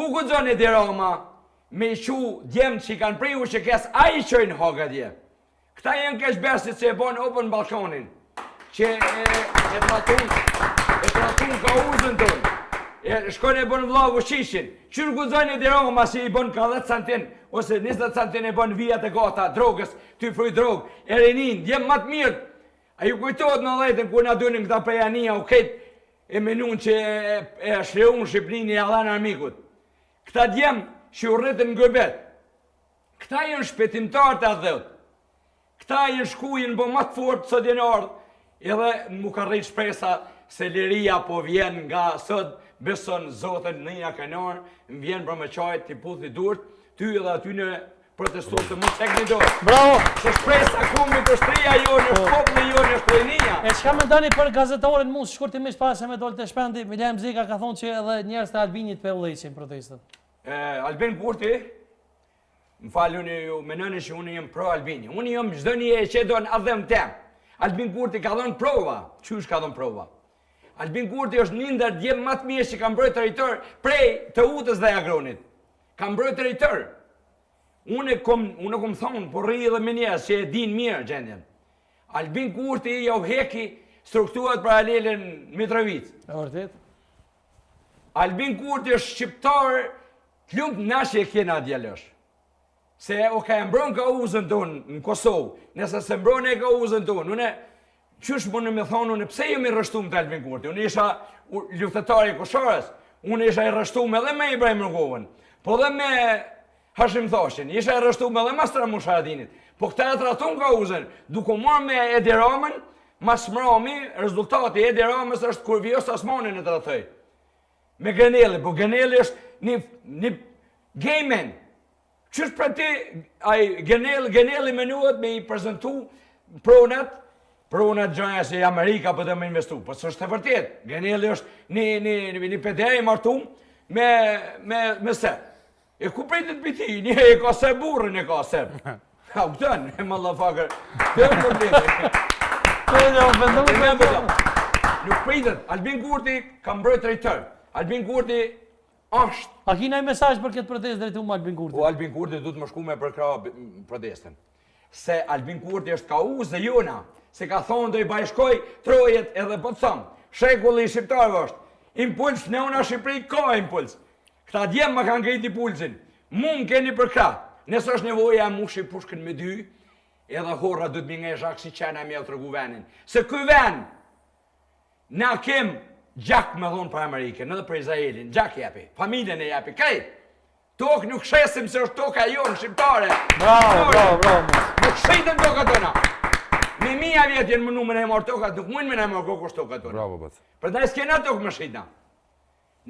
Ku guxon Edi Rama me shu djemë që i kanë priju që kes a i qojnë hoga dje. Këta jenë kesh besit që e bon open balkonin, që e tratun ka uzën tonë. Shkojnë e bon vlau vëshishin. Qërë guxon Edi Rama si i bon ka 10 centin, ose 20 centin e bon vijat e gata, drogës, ty fruj drogë, e rinin, djemë matë mirë. A ju kujtojt në dhejtën ku na dunin këta prejania u ketë e menun që e shreun Shqipnin e Allan Armikut. Këta djemë që u rritën në gëbet. Këta jenë shpetimtar të adheut. Këta jenë shkujnë bo matë fort sot jenë ardhë, edhe mu ka rritë shpresa se liria po vjen nga sot, beson zotën nëja kanar, më vjen për më qajtë t'i puthi durët, ty edhe aty në protestuar të mund tek një dorë. Bravo! Se shpresa kumit të shtria jonë, është popli jonë, është rejnia. E çka më ndani për gazetarin mund, shkurtimisht para se me dole të shpendi, Milem Zika ka thonë që edhe njerëz të Albinit pe ulleqin protestën. Albin Kurti, më faluni ju menoni që unë jem pro Albini. Unë jem çdo një e që do në adhem tem. Albin Kurti ka dhënë prova. Qysh ka dhënë prova? Albin Kurti është një ndër djemë më të mirë që ka mbrojtë territor prej të Utës dhe Agronit. Ka mbrojtë territor. Unë kom thonë, por rri edhe me njerëz që e din mirë gjendjen. Albin Kurti ja u heki strukturat paralelen Mitrovic. Vërtet. Albin Kurti është shqiptar të lumt na që e kena djalosh. Se o ka e mbron ka uzën tonë në Kosovë, nëse se mbron e ka uzën tonë, une qysh më në me thonë, une pse jemi rështum të Albin Kurti, une isha luftetari Koshorës, une isha i rështum edhe me Ibrahim Rugovën, po dhe me Hashim Thoshin, isha e rështum edhe me Stramush Haradinit, po këta e tratun ka uzën, duko marrë me Edi Ramën, mas mrami, rezultati Edi Ramës është kur Vjosa Osmani në të ratëj. Me Grenelli, po Grenelli është një gejmen. Qështë për ti, Grenelli menuat me i prezentu pronat gjoja se Amerika për të me investu. Po së është të vërtet, Grenelli është një PD i martum me se. E ku prejtit për ti, një e ka se burën e ka se. Ha, u këtën, e mallafakër. Të e problemi. Nuk prejtit, Albin Kurti ka mbrojt drejtër. Albin Kurti është. A kina i mesazh për këtë protestë drejtu më Albin Kurti? Po Albin Kurti du të më shku me përkra protestën. Se Albin Kurti është ka uzë dhe jona, se ka thonë do i bajshkoj trojet edhe po të thamë. Shekulli i shqiptarëve është. Impuls në una Shqipëri ka impuls. Këta djemë më kanë grejt impulsin. Mund keni përkra. Nësë është nevoja mu Shqipushkën me dy, edhe horra du të mi nga e shakë si qena me e të rëgu venin. Se këj ven, na kem gjak me dhonë për Amerikën, edhe për Izraelin, gjak jepi, familjen e jepi, krejt. Tokë nuk shesim se është toka jonë, shqiptare. Bravo. Nuk shqitën toka tona. Me 1000 vjetë jenë mënu me ne marë toka, nuk mujnë me ne marë kokë është toka tona. Bravo, bëtë. Për da s'kena tokë me shqitna.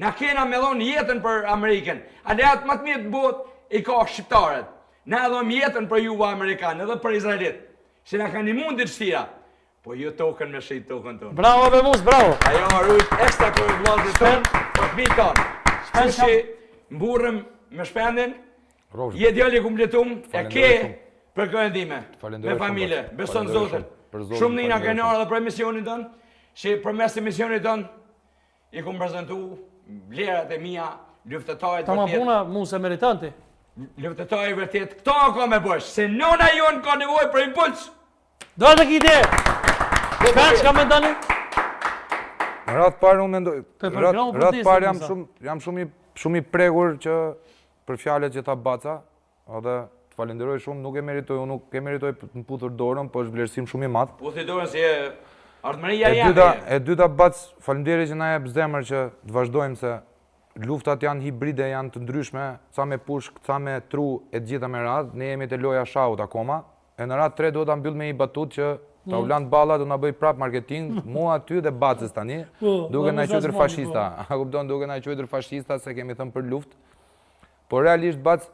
Na kena me dhonë jetën për Amerikën. Aleat më të mirë të botë i ka shqiptarët. Na edhom jetën për juve Amerikanë, edhe për Izraelit. Se na ka një mundit shtira. Po ju tokën me shqit tokën tonë. Bravo, Bemus, bravo. Ajo arrujt ekstra për vlasët tonë, për fmitë tonë. Shpeshi mburëm me shpendin, je djali kumpletum, e ke për këndime, me familje, beson Zotën. Shumë nina kënarë dhe për emisionin tonë, që për mes emisionin tonë, i kumë prezentu vlerat e mija, luftetarit Ta ma puna mu se meritanti. Luftetarit vërtet, këto ka me bësh, se nona jonë ka nevoj për impuls. Do të ki ide. Shpen, që ka me ndani? Në ratë parë unë mendoj, ratë parë jam shumë i pregur që për fjallet që ta baca, edhe të falenderoj shumë, nuk e meritoj, unë nuk e meritoj në puthur dorën, po është vlerësim shumë i matë. Puthur dorën si e ardhmëria jam. E dyta bac, falenderoj që na jep zemër që të vazhdojmë se luftat janë hibride, janë të ndryshme, ca me pushk, ca me tru, e gjitha me radhë, ne jemi të loja shaut akoma, e në ratë 3 do të mbyll me i batut që ta ulant balla do na bëj prap marketing, mua aty dhe bacës tani, duke na qytër fashista. A kupton, duke na qytër fashista se kemi thënë për luftë. Por realisht bac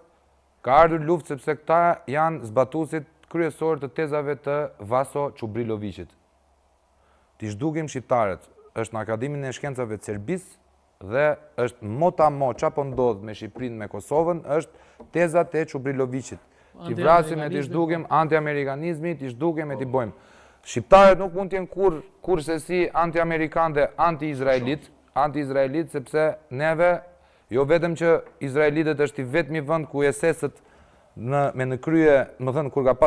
ka ardhur luftë sepse këta janë zbatuesit kryesor të tezave të Vaso Çubrilovicit. Ti zhdugim shqiptarët, është në Akademinë e Shkencave të Serbisë dhe është motamo çapo ndodh me Shqipërinë me Kosovën, është tezat e Çubrilovicit. Ti vrasim e ti zhdugim anti-amerikanizmi, ti zhdugim e ti bojmë. Shqiptarët nuk mund t'jenë kur se si anti-amerikan dhe anti-izraelit, sepse neve Jo vetëm që Izraelitët është i vetmi vend ku esesët me në krye, më thënë, kur ka pas